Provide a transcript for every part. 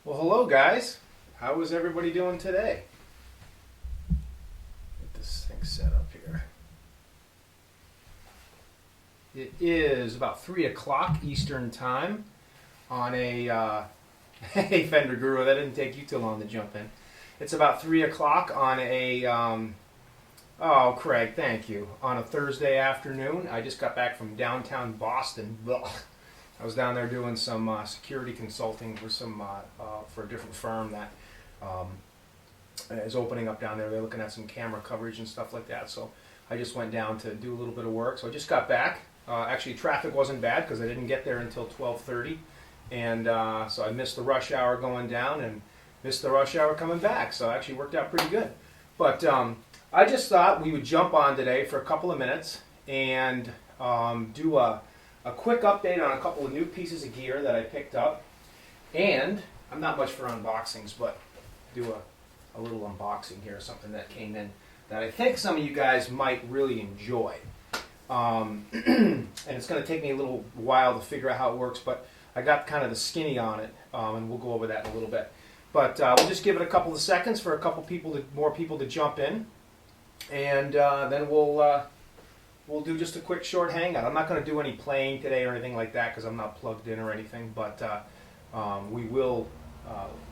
Well, hello guys. How is everybody doing today? Get this thing set up here. It is about 3 o'clock Eastern Time on a, hey Fender Guru, that didn't take you too long to jump in. It's about 3 o'clock on a, oh Craig, thank you, on a Thursday afternoon. I just got back from downtown Boston. Ugh. I was down there doing some security consulting for for a different firm that is opening up down there. They're looking at some camera coverage and stuff like that. So I just went down to do a little bit of work. So I just got back. Actually, traffic wasn't bad because I didn't get there until 12:30, and so I missed the rush hour going down and missed the rush hour coming back. So it actually worked out pretty good. But I just thought we would jump on today for a couple of minutes and do a quick update on a couple of new pieces of gear that I picked up. And I'm not much for unboxings, but do a little unboxing here, something that came in that I think some of you guys might really enjoy. And it's going to take me a little while to figure out how it works, but I got kind of the skinny on it, and we'll go over that in a little bit. But we'll just give it a couple of seconds for a couple more people to jump in, and then we'll do just a quick short hangout. I'm not going to do any playing today or anything like that because I'm not plugged in or anything, but we will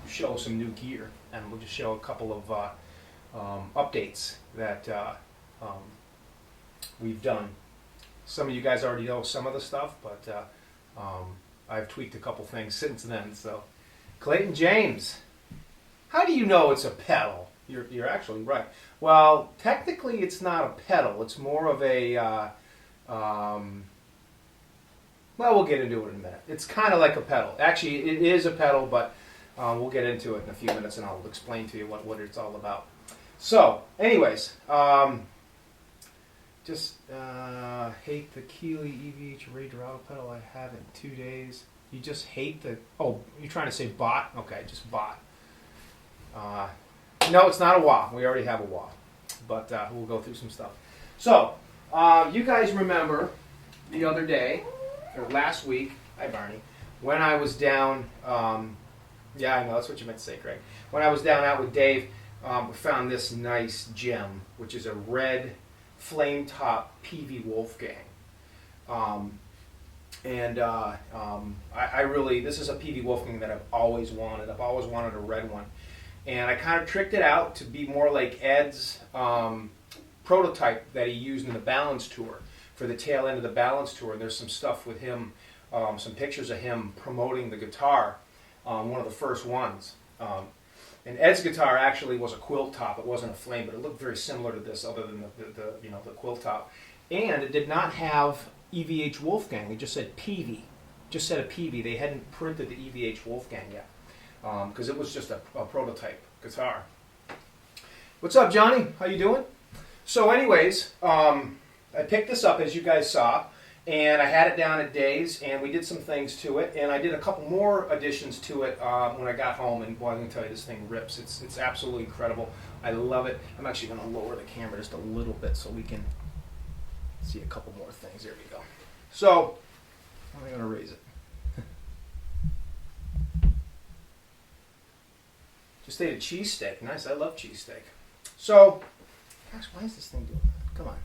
show some new gear, and we'll just show a couple of updates that we've done. Some of you guys already know some of the stuff, but I've tweaked a couple things since then. So, Clayton James, how do you know it's a pedal? You're actually right. Well, technically it's not a pedal. It's more of a, well, we'll get into it in a minute. It's kind of like a pedal. Actually, it is a pedal, but we'll get into it in a few minutes and I'll explain to you what it's all about. So, anyways, just hate the Keeley EVH Ray Dorado pedal I have in 2 days. You just hate the, oh, you're trying to say bot? Okay, just bot. No, it's not a wah. We already have a wah. But we'll go through some stuff. So, you guys remember the other day, or last week, hi Barney, when I was down, yeah, I know, that's what you meant to say, Craig. When I was down out with Dave, we found this nice gem, which is a red flame top PV Wolfgang. I really, this is a PV Wolfgang that I've always wanted. I've always wanted a red one. And I kind of tricked it out to be more like Ed's prototype that he used in the Balance Tour, for the tail end of the Balance Tour. There's some stuff with him, some pictures of him promoting the guitar, one of the first ones. And Ed's guitar actually was a quilt top. It wasn't a flame, but it looked very similar to this, other than the quilt top. And it did not have EVH Wolfgang. It just said PV. Just said a PV. They hadn't printed the EVH Wolfgang yet, because it was just a prototype guitar. What's up, Johnny? How you doing? So anyways, I picked this up, as you guys saw, and I had it down at Dave's, and we did some things to it, and I did a couple more additions to it when I got home, and boy, I'm going to tell you, this thing rips. It's absolutely incredible. I love it. I'm actually going to lower the camera just a little bit so we can see a couple more things. There we go. So, I'm going to raise it. Just ate a cheesesteak. Nice, I love cheesesteak. So, gosh, why is this thing doing that? Come on.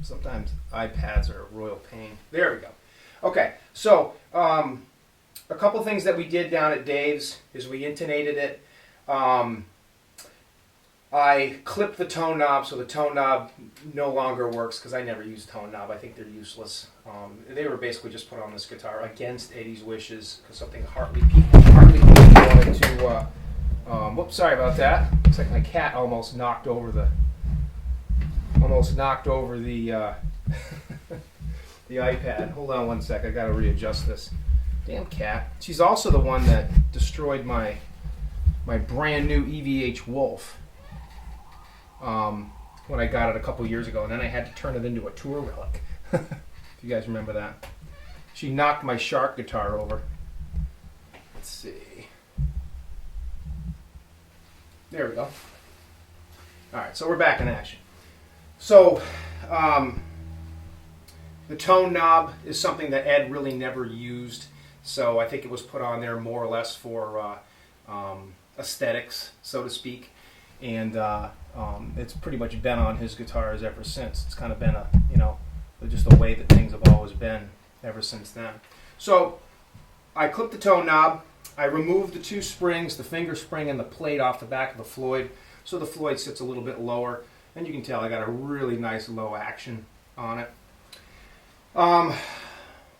Sometimes iPads are a royal pain. There we go. Okay, so a couple things that we did down at Dave's is we intonated it. I clipped the tone knob, so the tone knob no longer works because I never use tone knob. I think they're useless. They were basically just put on this guitar against Eddie's wishes because something Hartley wanted to. Whoops, sorry about that. Looks like my cat almost knocked over the the iPad. Hold on one sec. I got to readjust this. Damn cat. She's also the one that destroyed my brand new EVH Wolf. When I got it a couple years ago, and then I had to turn it into a tour relic. If you guys remember that. She knocked my Shark guitar over. Let's see. There we go. Alright, so we're back in action. So, the tone knob is something that Ed really never used. So I think it was put on there more or less for aesthetics, so to speak. And it's pretty much been on his guitars ever since. It's kind of been just a way that things have always been ever since then. So I clipped the tone knob. I removed the two springs, the finger spring and the plate off the back of the Floyd. So the Floyd sits a little bit lower. And you can tell I got a really nice low action on it.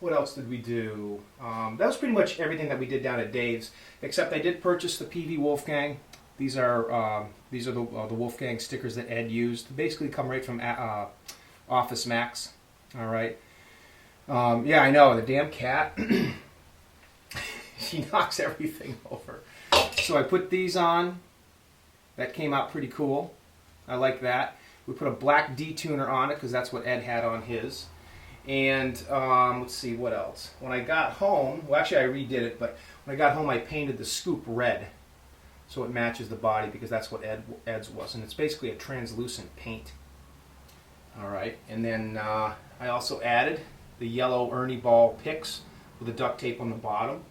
What else did we do? That was pretty much everything that we did down at Dave's, except I did purchase the PV Wolfgang. These are the Wolfgang stickers that Ed used. They basically come right from Office Max. All right. Yeah, I know, the damn cat. She knocks everything over. So I put these on. That came out pretty cool. I like that. We put a black detuner on it because that's what Ed had on his. And let's see, what else? When I got home, well, actually I redid it, but when I got home I painted the scoop red so it matches the body, because that's what Ed's was. And it's basically a translucent paint. All right. And then I also added the yellow Ernie ball picks with the duct tape on the bottom,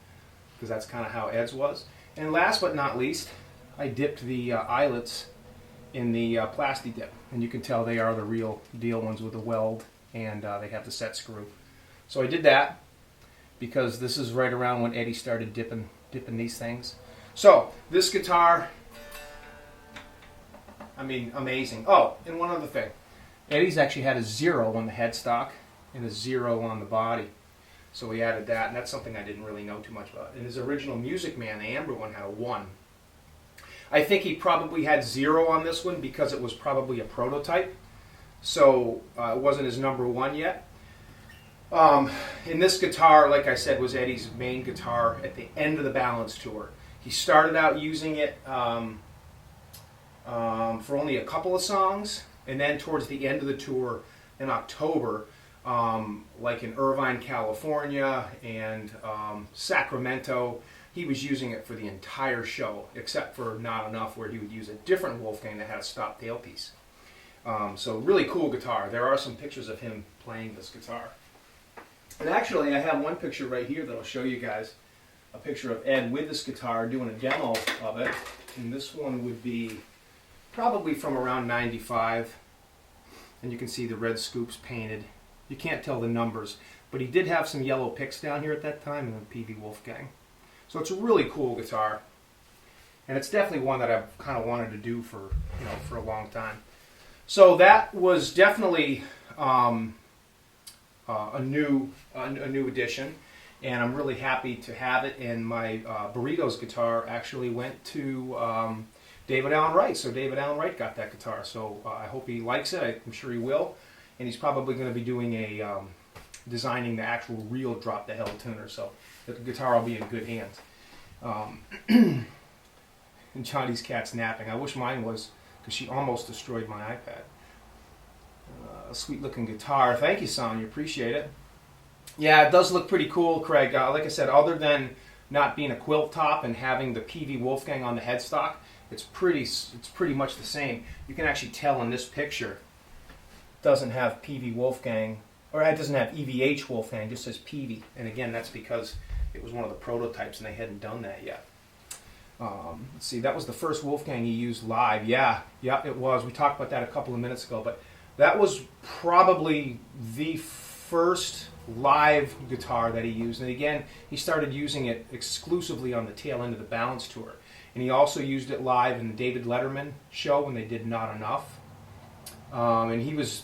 because that's kind of how Ed's was. And last but not least, I dipped the eyelets in the plasti dip, and you can tell they are the real deal ones with the weld, and they have the set screw. So I did that because this is right around when Eddie started dipping these things. So this guitar, I mean, amazing. Oh, and one other thing, Eddie's actually had a 0 on the headstock and a 0 on the body. So we added that, and that's something I didn't really know too much about. In his original Music Man, the amber one, had a 1. I think he probably had 0 on this one because it was probably a prototype. So it wasn't his number 1 yet. And this guitar, like I said, was Eddie's main guitar at the end of the Balance tour. He started out using it for only a couple of songs, and then towards the end of the tour in October, like in Irvine, California, and Sacramento, he was using it for the entire show, except for Not Enough, where he would use a different Wolfgang that had a stop tailpiece. So really cool guitar. There are some pictures of him playing this guitar. And actually, I have one picture right here that I'll show you guys. A picture of Ed with this guitar doing a demo of it. And this one would be probably from around 95. And you can see the red scoops painted. You can't tell the numbers, but he did have some yellow picks down here at that time in the PV Wolfgang. So it's a really cool guitar, and it's definitely one that I've kind of wanted to do for a long time. So that was definitely a new addition, and I'm really happy to have it. And my Burritos guitar actually went to David Allen Wright, so David Allen Wright got that guitar. So I hope he likes it. I'm sure he will. And he's probably going to be doing designing the actual real Drop the Hell tuner, so the guitar will be in good hands. And Johnny's cat's napping. I wish mine was, because she almost destroyed my iPad. A sweet looking guitar. Thank you, Sonya. Appreciate it. Yeah, it does look pretty cool, Craig. Like I said, other than not being a quilt top and having the PV Wolfgang on the headstock, it's pretty much the same. You can actually tell in this picture. Doesn't have PV Wolfgang, or it doesn't have EVH Wolfgang, just says PV. And again, that's because it was one of the prototypes and they hadn't done that yet. Let's see, that was the first Wolfgang he used live. Yeah, it was. We talked about that a couple of minutes ago, but that was probably the first live guitar that he used. And again, he started using it exclusively on the tail end of the Balance tour. And he also used it live in the David Letterman show when they did Not Enough. And he was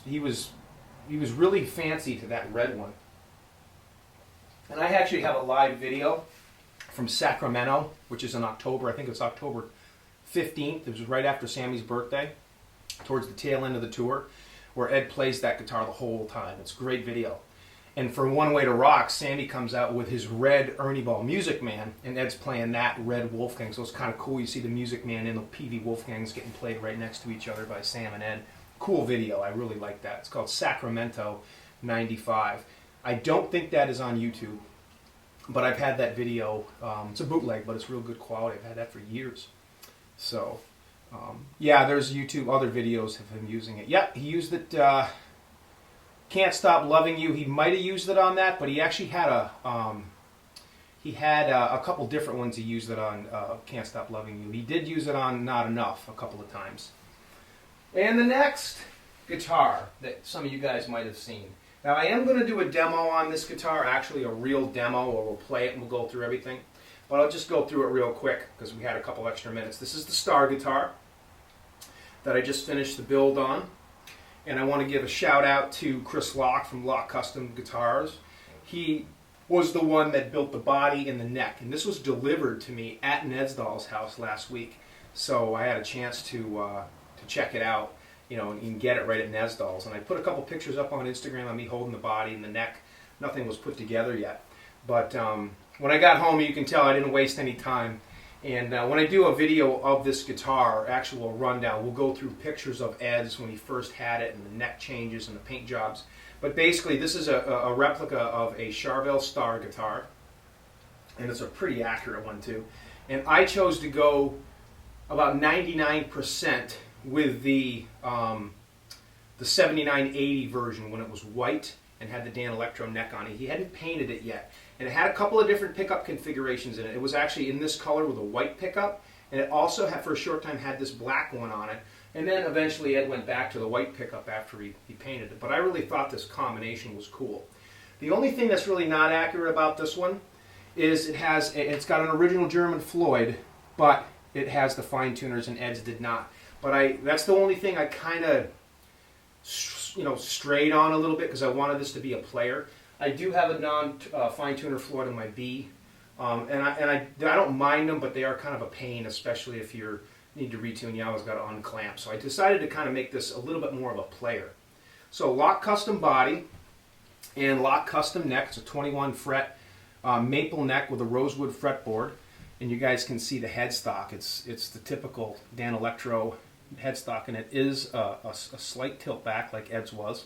really fancy to that red one. And I actually have a live video from Sacramento, which is in October. I think it's October 15th. It was right after Sammy's birthday, towards the tail end of the tour, where Ed plays that guitar the whole time. It's a great video. And for One Way to Rock, Sammy comes out with his red Ernie Ball Music Man, and Ed's playing that red Wolfgang. So it's kind of cool. You see the Music Man and the PV Wolfgangs getting played right next to each other by Sam and Ed. Cool video. I really like that. It's called Sacramento 95. I don't think that is on YouTube, but I've had that video. It's a bootleg, but it's real good quality. I've had that for years. So, yeah, there's other videos of him using it. Yep, he used it. Can't Stop Loving You. He might have used it on that, but he actually had He had a couple different ones he used it on, Can't Stop Loving You. He did use it on Not Enough a couple of times. And the next guitar that some of you guys might have seen. Now I am going to do a demo on this guitar, actually a real demo, where we'll play it and we'll go through everything. But I'll just go through it real quick because we had a couple extra minutes. This is the Star guitar that I just finished the build on. And I want to give a shout out to Chris Locke from Locke Custom Guitars. He was the one that built the body and the neck. And this was delivered to me at an Eds house last week. So I had a chance to check it out, you know, and get it right at Nesdall's. And I put a couple pictures up on Instagram of me holding the body and the neck. Nothing was put together yet. But when I got home, you can tell I didn't waste any time. And when I do a video of this guitar, actual rundown, we'll go through pictures of Ed's when he first had it and the neck changes and the paint jobs. But basically, this is a replica of a Charvel Star guitar. And it's a pretty accurate one, too. And I chose to go about 99% with the 7980 version when it was white and had the Dan Electro neck on it. He hadn't painted it yet. And it had a couple of different pickup configurations in it. It was actually in this color with a white pickup, and it also had, for a short time, had this black one on it. And then eventually Ed went back to the white pickup after he painted it. But I really thought this combination was cool. The only thing that's really not accurate about this one is it's got an original German Floyd, but it has the fine tuners, and Ed's did not. But that's the only thing I kind of strayed on a little bit because I wanted this to be a player. I do have a non-fine tuner Floyd on my B, and I don't mind them, but they are kind of a pain, especially if you need to retune. You always got to unclamp. So I decided to kind of make this a little bit more of a player. So Locke Custom body and Locke Custom neck. It's a 21 fret maple neck with a rosewood fretboard, and you guys can see the headstock. It's the typical Dan Electro headstock, and it is a slight tilt back like Ed's was.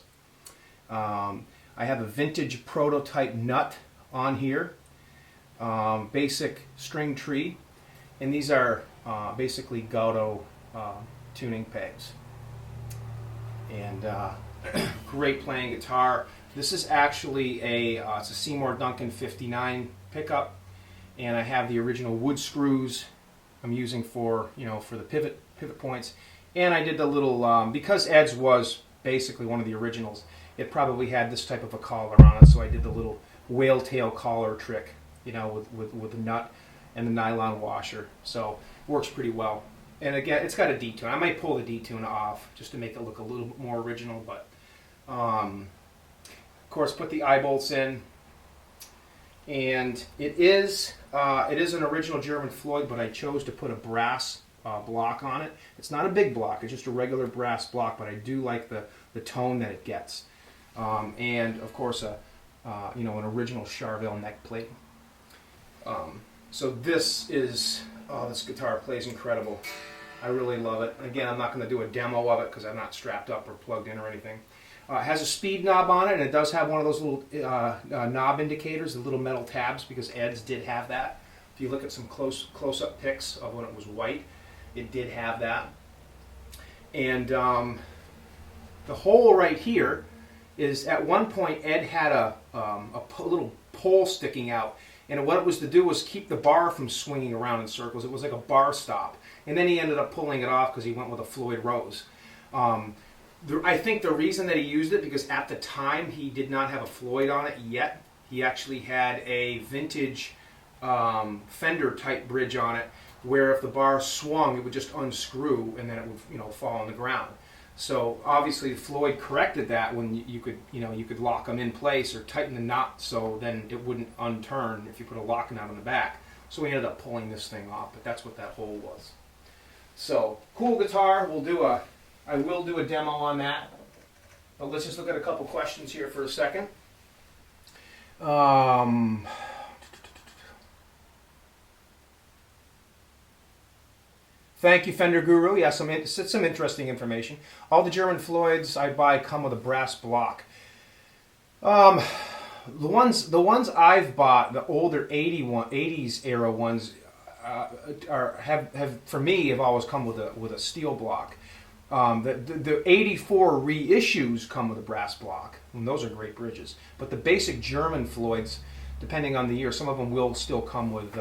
I have a vintage prototype nut on here, basic string tree, and these are basically Gaudo tuning pegs. And great playing guitar. This is actually it's a Seymour Duncan 59 pickup, and I have the original wood screws I'm using for the pivot points. And I did the little because Ed's was basically one of the originals. It probably had this type of a collar on it, so I did the little whale tail collar trick, with the nut and the nylon washer. So it works pretty well. And again, it's got a detune. I might pull the detune off just to make it look a little bit more original, but of course put the eye bolts in. And it is an original German Floyd, but I chose to put a brass block on it. It's not a big block, it's just a regular brass block, but I do like the tone that it gets. And of course an original Charvel neck plate. So this guitar plays incredible. I really love it. Again, I'm not going to do a demo of it because I'm not strapped up or plugged in or anything. It has a speed knob on it, and it does have one of those little knob indicators, the little metal tabs, because Ed's did have that. If you look at some close-up pics of when it was white, it did have that. And the hole right here is, at one point, Ed had a little pole sticking out, and what it was to do was keep the bar from swinging around in circles. It was like a bar stop. And then he ended up pulling it off because he went with a Floyd Rose. I think the reason that he used it, because at the time he did not have a Floyd on it yet. He actually had a vintage Fender type bridge on it, where if the bar swung, it would just unscrew and then it would fall on the ground. So obviously Floyd corrected that when you could lock them in place or tighten the knot so then it wouldn't unturn if you put a lock nut on the back. So we ended up pulling this thing off, but that's what that hole was. So cool guitar. I will do a demo on that. But let's just look at a couple questions here for a second. Thank you, Fender Guru. Yeah, some interesting information. All the German Floyds I buy come with a brass block. The ones I've bought, the older 80s era ones, have for me have always come with a steel block. The 84 reissues come with a brass block, and those are great bridges. But the basic German Floyds, depending on the year. Some of them will still come with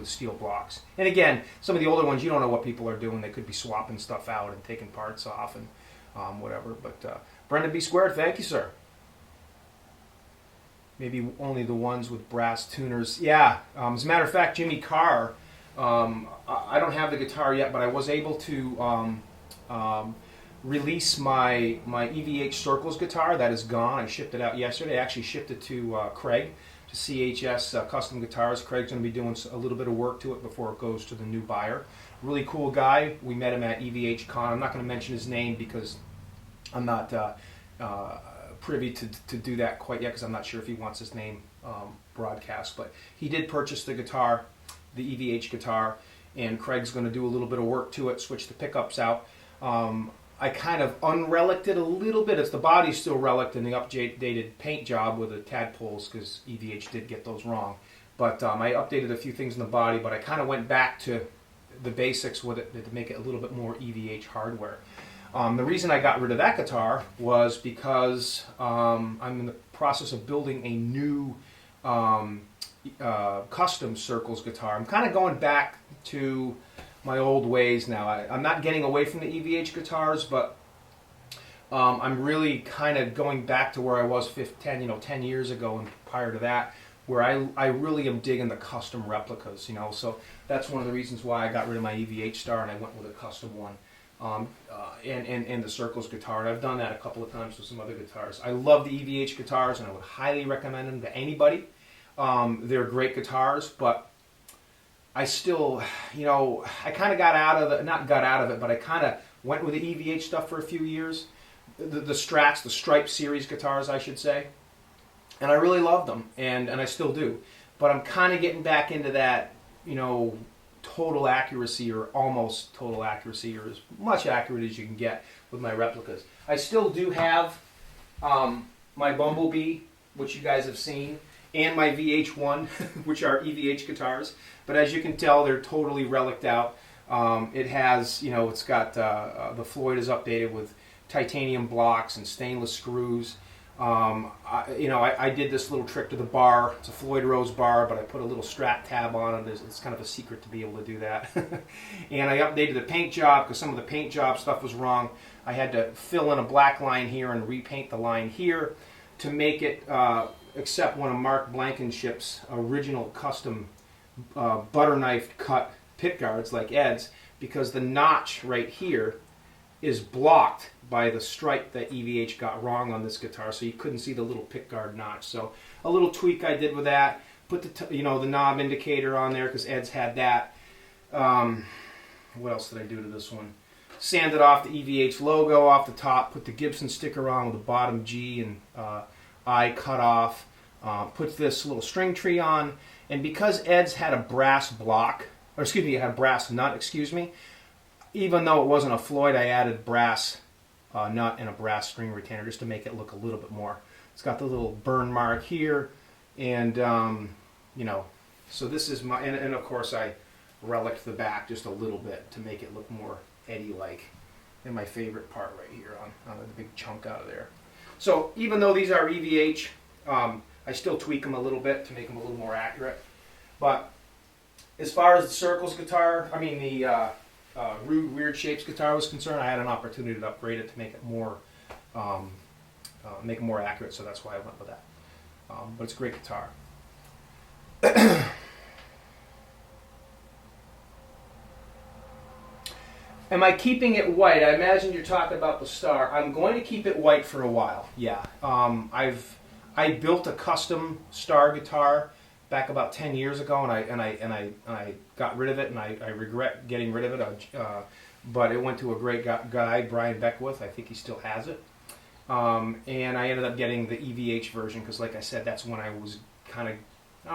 steel blocks. And again, some of the older ones, you don't know what people are doing. They could be swapping stuff out and taking parts off and whatever. But Brendan B. Squared, thank you, sir. Maybe only the ones with brass tuners. Yeah, as a matter of fact, Jimmy Carr, I don't have the guitar yet, but I was able to release my EVH Circles guitar. That is gone. I shipped it out yesterday. I actually shipped it to Craig, to CHS Custom Guitars. Craig's going to be doing a little bit of work to it before it goes to the new buyer. Really cool guy. We met him at EVH Con. I'm not going to mention his name because I'm not privy to do that quite yet, because I'm not sure if he wants his name broadcast. But he did purchase the guitar, the EVH guitar, and Craig's going to do a little bit of work to it, switch the pickups out. I kind of unreliced it a little bit. It's the body's still relicked in the updated paint job with the tadpoles, because EVH did get those wrong. But I updated a few things in the body, but I kind of went back to the basics with it to make it a little bit more EVH hardware. The reason I got rid of that guitar was because I'm in the process of building a new custom Circles guitar. I'm kind of going back to my old ways now. I'm not getting away from the EVH guitars, but I'm really kind of going back to where I was 10 years ago and prior to that, where I really am digging the custom replicas, So that's one of the reasons why I got rid of my EVH Star and I went with a custom one. And the Circles guitar. And I've done that a couple of times with some other guitars. I love the EVH guitars, and I would highly recommend them to anybody. They're great guitars, but I still, I kind of got out of it, not got out of it, but I kind of went with the EVH stuff for a few years. The Strats, the Stripe series guitars, I should say. And I really loved them, and I still do. But I'm kind of getting back into that, total accuracy, or almost total accuracy, or as much accurate as you can get with my replicas. I still do have my Bumblebee, which you guys have seen, and my VH1, which are EVH guitars. But as you can tell, they're totally relicked out. It has, it's got, the Floyd is updated with titanium blocks and stainless screws. I did this little trick to the bar. It's a Floyd Rose bar, but I put a little Strat tab on it. It's kind of a secret to be able to do that. And I updated the paint job because some of the paint job stuff was wrong. I had to fill in a black line here and repaint the line here to make it accept one of Mark Blankenship's original custom butter knife cut pit guards like Ed's, because the notch right here is blocked by the stripe that EVH got wrong on this guitar, so you couldn't see the little pick guard notch. So a little tweak I did with that. Put the knob indicator on there because Ed's had that. What else did I do to this one? Sanded off the EVH logo off the top. Put the Gibson sticker on with the bottom G and I cut off. Put this little string tree on, and because Ed's had a brass block, or excuse me, it had a brass nut. Even though it wasn't a Floyd, I added brass nut and a brass string retainer just to make it look a little bit more. It's got the little burn mark here, and so this is my, and of course I relicked the back just a little bit to make it look more Eddie-like. And my favorite part right here on the big chunk out of there. So even though these are EVH, I still tweak them a little bit to make them a little more accurate. But as far as the Circles guitar, the Rude Weird Shapes guitar was concerned, I had an opportunity to upgrade it to make it more accurate, so that's why I went with that. But it's a great guitar. Am I keeping it white? I imagine you're talking about the Star. I'm going to keep it white for a while. Yeah, I built a custom Star guitar back about 10 years ago, and I got rid of it, and I regret getting rid of it. But it went to a great guy, Brian Beckwith. I think he still has it. And I ended up getting the EVH version because, like I said, that's when I was kind of,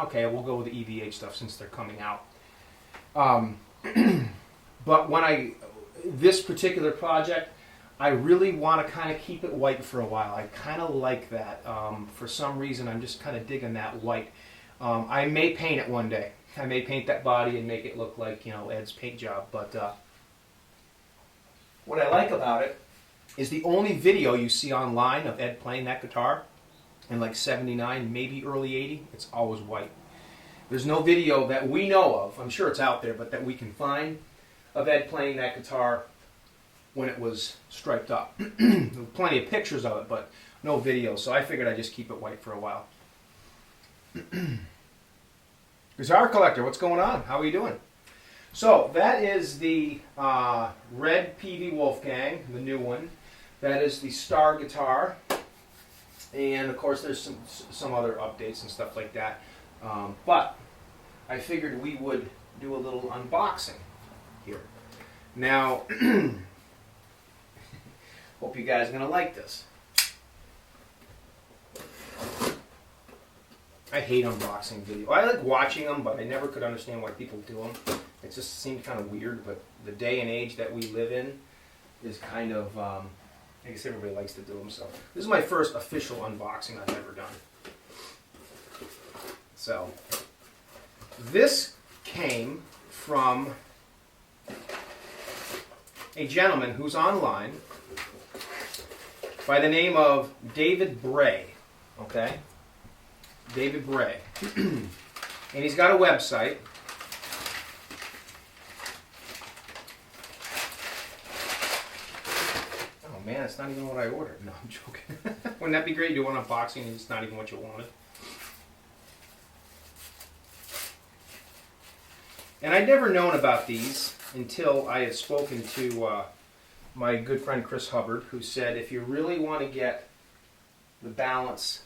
okay, we'll go with the EVH stuff since they're coming out. But when this particular project, I really want to kind of keep it white for a while. I kind of like that. For some reason, I'm just kind of digging that white. I may paint it one day. I may paint that body and make it look like, Ed's paint job. But what I like about it is the only video you see online of Ed playing that guitar in like 79, maybe early 80. It's always white. There's no video that we know of, I'm sure it's out there, but that we can find, of Ed playing that guitar when it was striped up. There were plenty of pictures of it, but no video, so I figured I'd just keep it white for a while. Guitar collector, what's going on? How are you doing? So that is the red PV Wolfgang, the new one. That is the Star guitar, and of course there's some other updates and stuff like that. But I figured we would do a little unboxing here. Now, hope you guys are gonna like this. I hate unboxing video. I like watching them, but I never could understand why people do them. It just seemed kind of weird, but the day and age that we live in is kind of, I guess everybody likes to do them. So this is my first official unboxing I've ever done. So this came from a gentleman who's online by the name of David Bray. Okay? David Bray. And he's got a website. Oh man, it's not even what I ordered. No, I'm joking. Wouldn't that be great? You do one unboxing and it's not even what you wanted. And I'd never known about these until I had spoken to my good friend Chris Hubbard, who said if you really want to get the balance,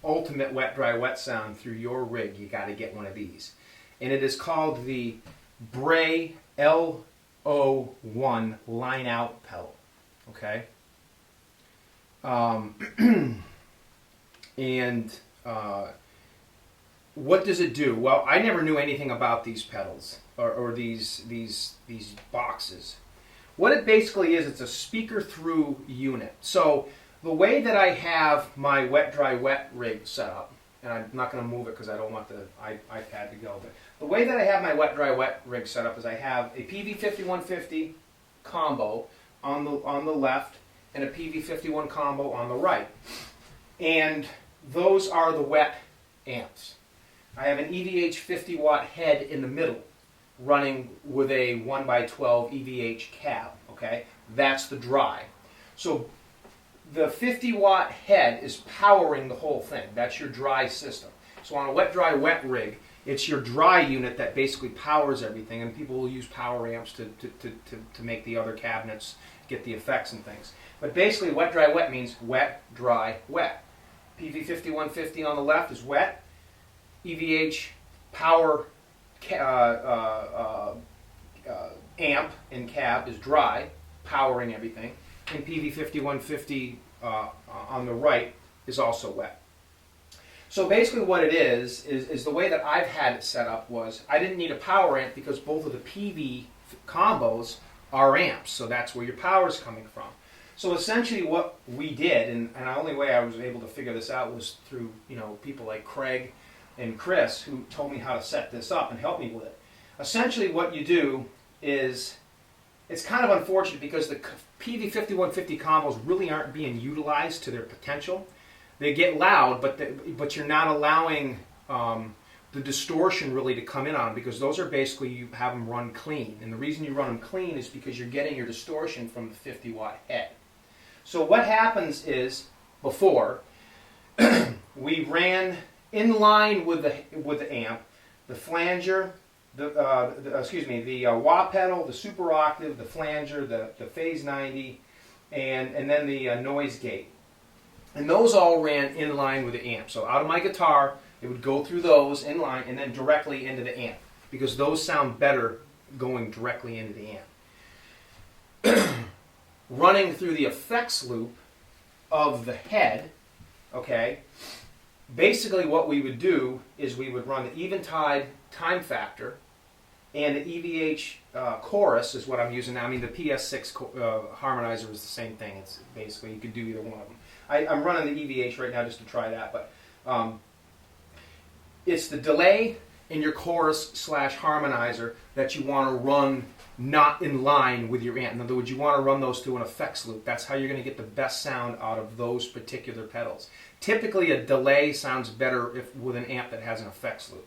ultimate wet, dry, wet sound through your rig, you got to get one of these. And it is called the Bray L01 line out pedal. Okay? What does it do? Well, I never knew anything about these pedals or these boxes. What it basically is, it's a speaker through unit. So the way that I have my wet, dry, wet rig set up, and I'm not going to move it because I don't want the iPad to go, but the way that I have my wet, dry, wet rig set up is I have a PV5150 combo on the left and a PV51 combo on the right. And those are the wet amps. I have an EVH 50 watt head in the middle running with a 1x12 EVH cab. Okay, that's the dry. So the 50 watt head is powering the whole thing. That's your dry system. So on a wet, dry, wet rig, it's your dry unit that basically powers everything, and people will use power amps to make the other cabinets get the effects and things. But basically wet, dry, wet means wet, dry, wet. PV5150 on the left is wet. EVH power amp and cab is dry, powering everything. And PV5150 on the right is also wet. So basically what it is the way that I've had it set up was I didn't need a power amp because both of the PV combos are amps, so that's where your power is coming from. So essentially what we did, and the only way I was able to figure this out was through people like Craig and Chris, who told me how to set this up and help me with it. Essentially what you do is, it's kind of unfortunate because the PV5150 combos really aren't being utilized to their potential. They get loud, but you're not allowing the distortion really to come in on them, because those are basically, you have them run clean. And the reason you run them clean is because you're getting your distortion from the 50 watt head. So what happens is, before, we ran in line with the amp, the flanger, the wah pedal, the super octave, the flanger, the phase 90, and then the noise gate. And those all ran in line with the amp. So out of my guitar, it would go through those in line and then directly into the amp, because those sound better going directly into the amp. Running through the effects loop of the head, okay, basically what we would do is we would run the Eventide time factor, and the EVH chorus is what I'm using now. I mean, the PS6 harmonizer is the same thing. It's basically, you could do either one of them. I'm running the EVH right now just to try that, but it's the delay in your chorus / harmonizer that you want to run not in line with your amp. In other words, you want to run those through an effects loop. That's how you're going to get the best sound out of those particular pedals. Typically, a delay sounds better with an amp that has an effects loop.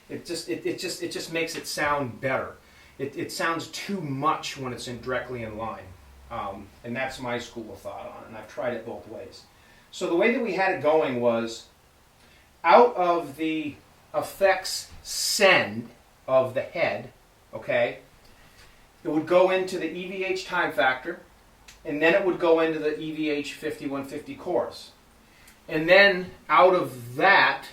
It just makes it sound better. It sounds too much when it's directly in line, and that's my school of thought on it. And I've tried it both ways. So the way that we had it going was out of the effects send of the head, okay, it would go into the EVH time factor, and then it would go into the EVH 5150 chorus. And then out of that,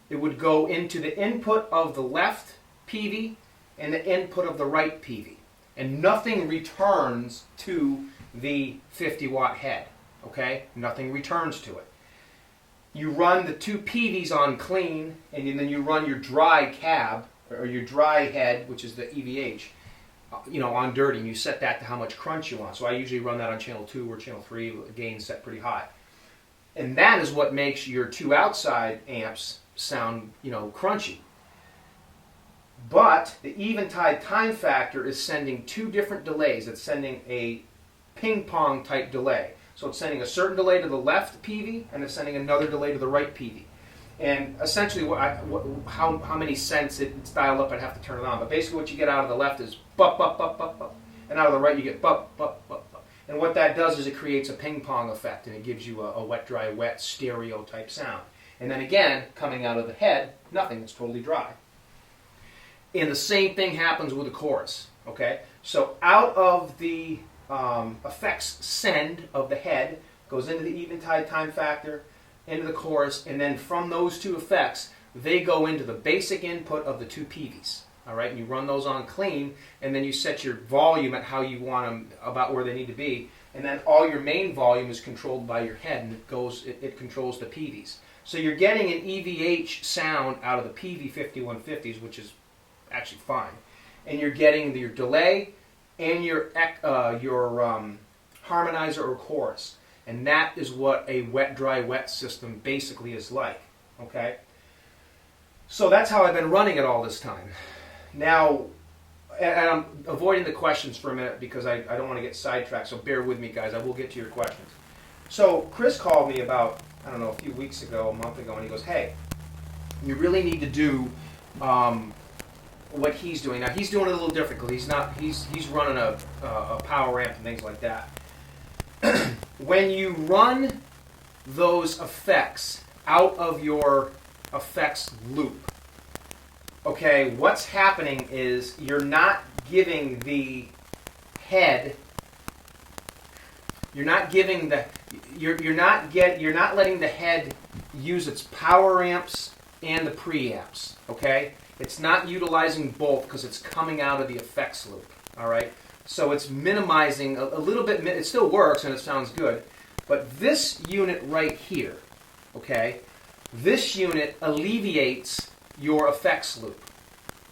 it would go into the input of the left PV and the input of the right PV. And nothing returns to the 50 watt head, okay? Nothing returns to it. You run the two PVs on clean, and then you run your dry cab, or your dry head, which is the EVH, on dirty, and you set that to how much crunch you want. So I usually run that on channel 2 or channel 3, gain set pretty high. And that is what makes your two outside amps sound, crunchy. But the eventide time factor is sending two different delays. It's sending a ping pong type delay. So it's sending a certain delay to the left PV, and it's sending another delay to the right PV. And essentially, how many cents it's dialed up, I'd have to turn it on. But basically what you get out of the left is bup, bup, bup, bup, bup. And out of the right you get bup, bup, bup, bup. And what that does is it creates a ping pong effect, and it gives you a wet, dry, wet stereo type sound. And then again, coming out of the head, nothing, it's totally dry. And the same thing happens with the chorus, okay? So out of the effects send of the head goes into the eventide time factor, into the chorus, and then from those two effects, they go into the basic input of the two PVs. All right, and you run those on clean, and then you set your volume at how you want them, about where they need to be, and then all your main volume is controlled by your head, and it controls the PVs. So you're getting an EVH sound out of the PV 5150s, which is actually fine, and you're getting your delay and your harmonizer or chorus. And that is what a wet, dry, wet system basically is like, okay? So that's how I've been running it all this time. Now, and I'm avoiding the questions for a minute because I don't want to get sidetracked, so bear with me, guys. I will get to your questions. So Chris called me about, a few weeks ago, a month ago, and he goes, hey, you really need to do what he's doing. Now, he's doing it a little different because he's running a power amp and things like that. When you run those effects out of your effects loop, okay, what's happening is you're not giving the head, you're not letting the head use its power amps and the preamps, okay? It's not utilizing both because it's coming out of the effects loop, all right? So it's minimizing a little bit. It still works and it sounds good, but this unit right here, okay, this unit alleviates your effects loop,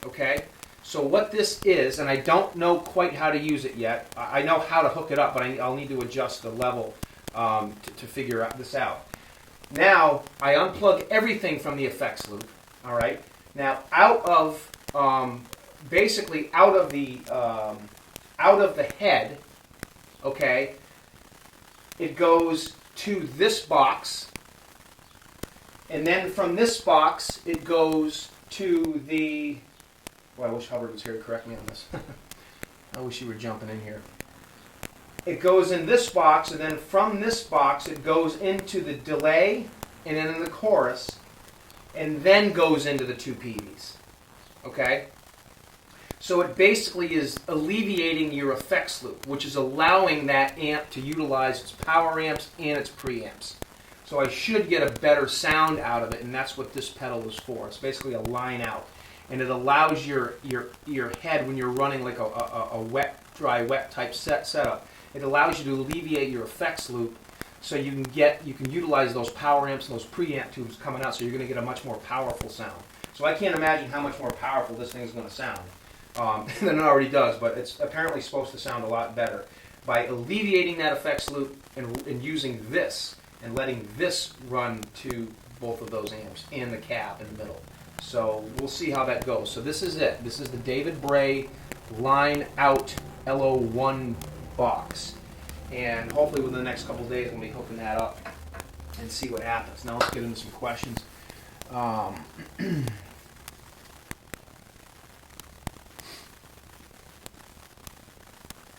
okay? So what this is, and I don't know quite how to use it yet. I know how to hook it up, but I'll need to adjust the level to figure this out. Now, I unplug everything from the effects loop, all right? Now, out of the head, okay, it goes to this box, and then from this box, it goes to the, I wish Hubbard was here to correct me on this. I wish you were jumping in here. It goes in this box, and then from this box, it goes into the delay, and then in the chorus, and then goes into the two PVs, okay? So it basically is alleviating your effects loop, which is allowing that amp to utilize its power amps and its preamps. So I should get a better sound out of it, and that's what this pedal is for. It's basically a line out, and it allows your head, when you're running like a wet, dry, wet type setup, it allows you to alleviate your effects loop, so you can utilize those power amps and those preamp tubes coming out, so you're going to get a much more powerful sound. So I can't imagine how much more powerful this thing is going to sound than it already does, but it's apparently supposed to sound a lot better by alleviating that effects loop and using this and letting this run to both of those amps and the cab in the middle. So we'll see how that goes. So this is it. This is the David Bray line out LO1 box. And hopefully within the next couple of days we'll be hooking that up and see what happens. Now let's get into some questions.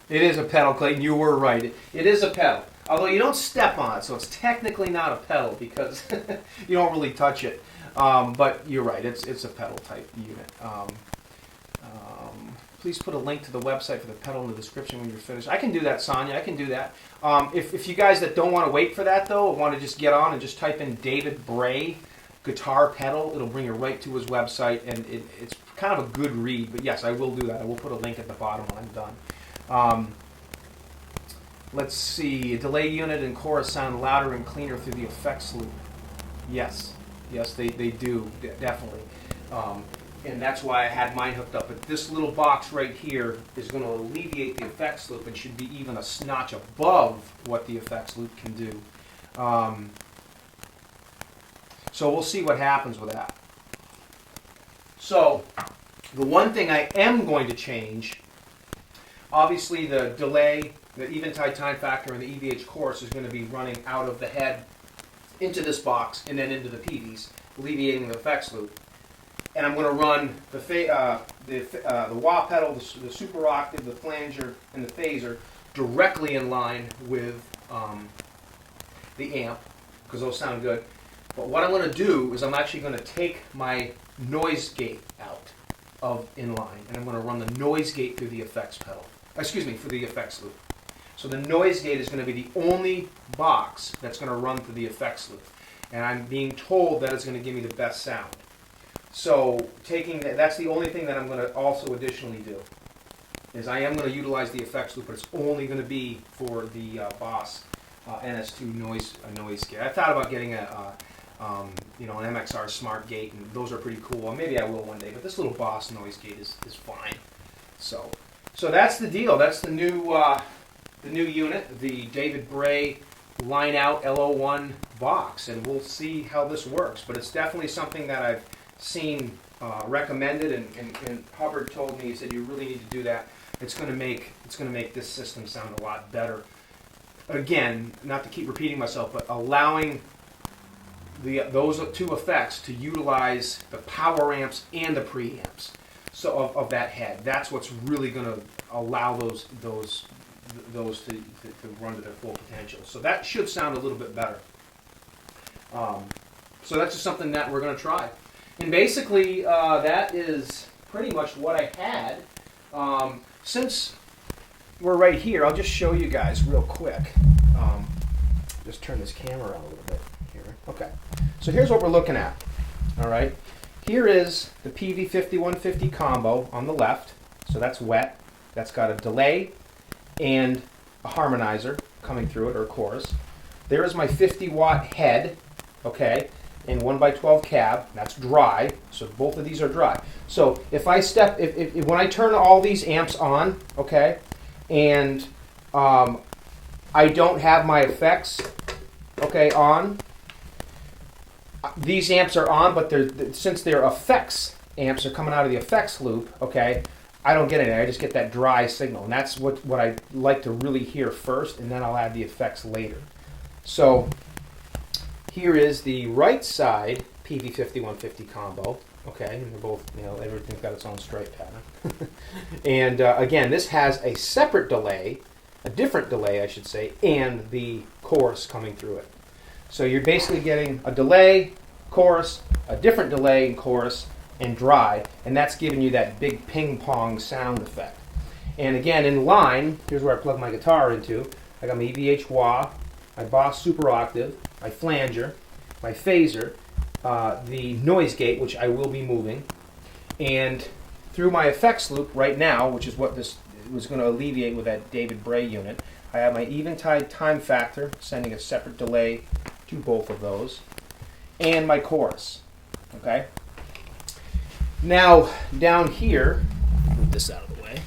It is a pedal, Clayton. You were right. It is a pedal. Although you don't step on it, so it's technically not a pedal because you don't really touch it. But you're right. It's a pedal type unit. Please put a link to the website for the pedal in the description when you're finished. I can do that, Sonia. I can do that. If you guys that don't want to wait for that, though, want to just get on and just type in David Bray guitar pedal, it'll bring you right to his website, and it's kind of a good read. But yes, I will do that. I will put a link at the bottom when I'm done. Let's see. A delay unit and chorus sound louder and cleaner through the effects loop. Yes, they do, definitely. And that's why I had mine hooked up. But this little box right here is going to alleviate the effects loop and should be even a notch above what the effects loop can do. So we'll see what happens with that. So the one thing I am going to change, obviously the delay, the eventide time factor, and the EVH chorus is going to be running out of the head into this box and then into the PVs, alleviating the effects loop. And I'm going to run the wah pedal, the super octave, the flanger, and the phaser directly in line with the amp, because those sound good. But what I'm going to do is I'm actually going to take my noise gate out of inline, and I'm going to run the noise gate through the effects pedal. Excuse me, for the effects loop. So the noise gate is going to be the only box that's going to run through the effects loop. And I'm being told that it's going to give me the best sound. So that's the only thing that I'm going to also additionally do, is I am going to utilize the effects loop, but it's only going to be for the Boss NS2 noise gate. I thought about getting an MXR smart gate, and those are pretty cool. Maybe I will one day, but this little Boss noise gate is fine. So that's the deal. That's the new unit, the David Bray line out LO1 box, and we'll see how this works. But it's definitely something that I've seen recommended, and Hubbard told me, he said, you really need to do that. It's going to make this system sound a lot better. Again, not to keep repeating myself, but allowing those two effects to utilize the power amps and the preamps of that head. That's what's really going to allow those to run to their full potential. So that should sound a little bit better. So that's just something that we're going to try. And basically, that is pretty much what I had. Since we're right here, I'll just show you guys real quick. Just turn this camera around a little bit here. Okay. So here's what we're looking at. All right. Here is the PV 5150 combo on the left. So that's wet. That's got a delay and a harmonizer coming through it, or a chorus. There is my 50-watt head. Okay. And 1x12 cab, that's dry, so both of these are dry. So if I when I turn all these amps on, okay, and I don't have my effects, okay, on, these amps are on, but since their effects amps are coming out of the effects loop, okay, I don't get anything. I just get that dry signal, and that's what I like to really hear first, and then I'll add the effects later. So here is the right side PV 5150 combo, okay, and they're both, everything's got its own stripe pattern. And again, this has a separate delay, a different delay, I should say, and the chorus coming through it. So you're basically getting a delay, chorus, a different delay and chorus, and dry, and that's giving you that big ping pong sound effect. And again, in line, here's where I plug my guitar into. I got my EVH wah, my Boss Super Octave, my flanger, my phaser, the noise gate, which I will be moving, and through my effects loop right now, which is what this was going to alleviate with that David Bray unit, I have my eventide time factor, sending a separate delay to both of those, and my chorus. Okay? Now, down here, move this out of the way.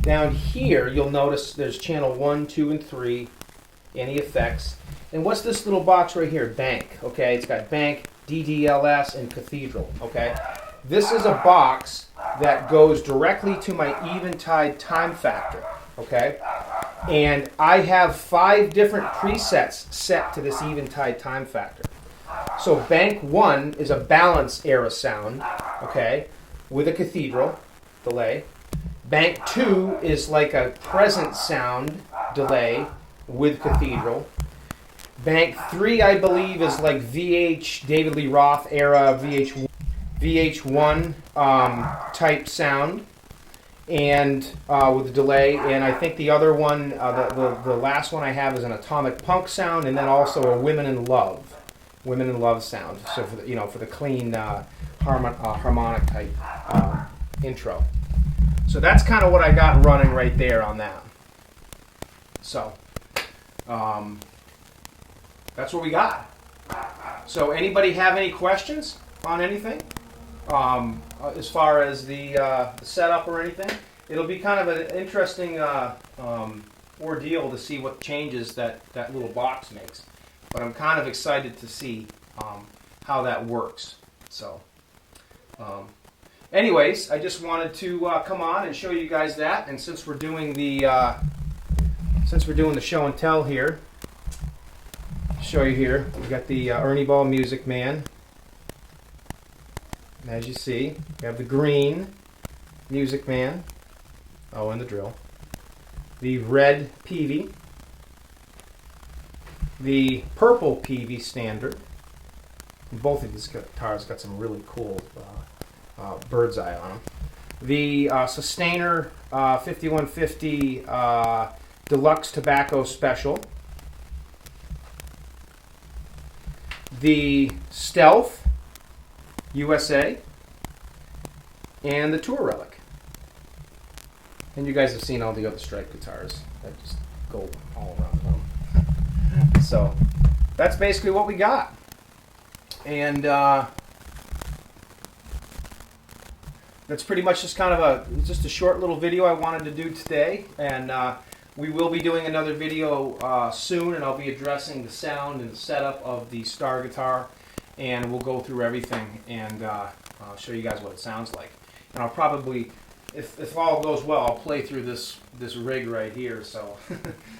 Down here, you'll notice there's channel 1, 2, and 3, any effects. And what's this little box right here? Bank. Okay, it's got bank, DDLS, and cathedral. Okay, this is a box that goes directly to my Eventide time factor, okay? And I have 5 different presets set to this Eventide time factor. So bank 1 is a balance era sound, okay, with a cathedral delay. Bank 2 is like a present sound delay with cathedral. Bank 3, I believe, is like VH, David Lee Roth era VH1 type sound, and with the delay. And I think the other one, the last one I have is an atomic punk sound, and then also a Women in Love sound. So for the, for the clean harmonic type intro. So that's kind of what I got running right there on that. So that's what we got. So anybody have any questions on anything as far as the setup or anything? It'll be kind of an interesting ordeal to see what changes that little box makes. But I'm kind of excited to see how that works. So anyways, I just wanted to come on and show you guys that. And since we're doing the show and tell here, show you here. We got the Ernie Ball Music Man. And as you see, we have the green Music Man. Oh, and the drill. The red PV. The purple PV standard. And both of these guitars got some really cool bird's eye on them. The Sustainer 5150 Deluxe Tobacco Special. The Stealth USA, and the Tour Relic. And you guys have seen all the other Strike guitars that just go all around them. So that's basically what we got. And that's pretty much just kind of just a short little video I wanted to do today. And we will be doing another video soon, and I'll be addressing the sound and the setup of the Star guitar, and we'll go through everything and I'll show you guys what it sounds like. And I'll probably, if all goes well, I'll play through this rig right here, so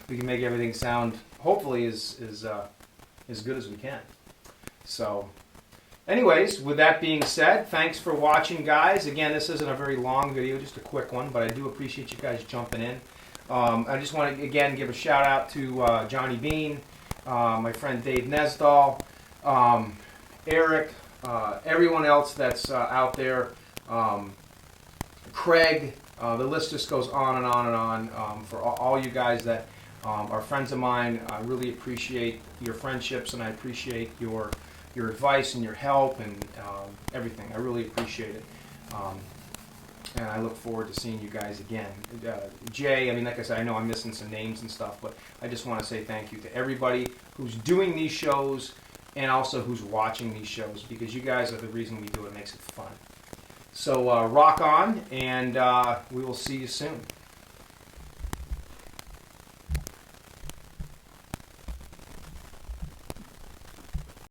we can make everything sound hopefully as good as we can. So anyways, with that being said, thanks for watching, guys. Again, this isn't a very long video, just a quick one, but I do appreciate you guys jumping in. I just want to, again, give a shout out to Johnny Bean, my friend Dave Nesdall, Eric, everyone else that's out there, Craig, the list just goes on and on and on. For all you guys that are friends of mine, I really appreciate your friendships, and I appreciate your advice and your help and everything. I really appreciate it. And I look forward to seeing you guys again. Jay, I mean, like I said, I know I'm missing some names and stuff, but I just want to say thank you to everybody who's doing these shows and also who's watching these shows, because you guys are the reason we do it. It makes it fun. So rock on, and we will see you soon.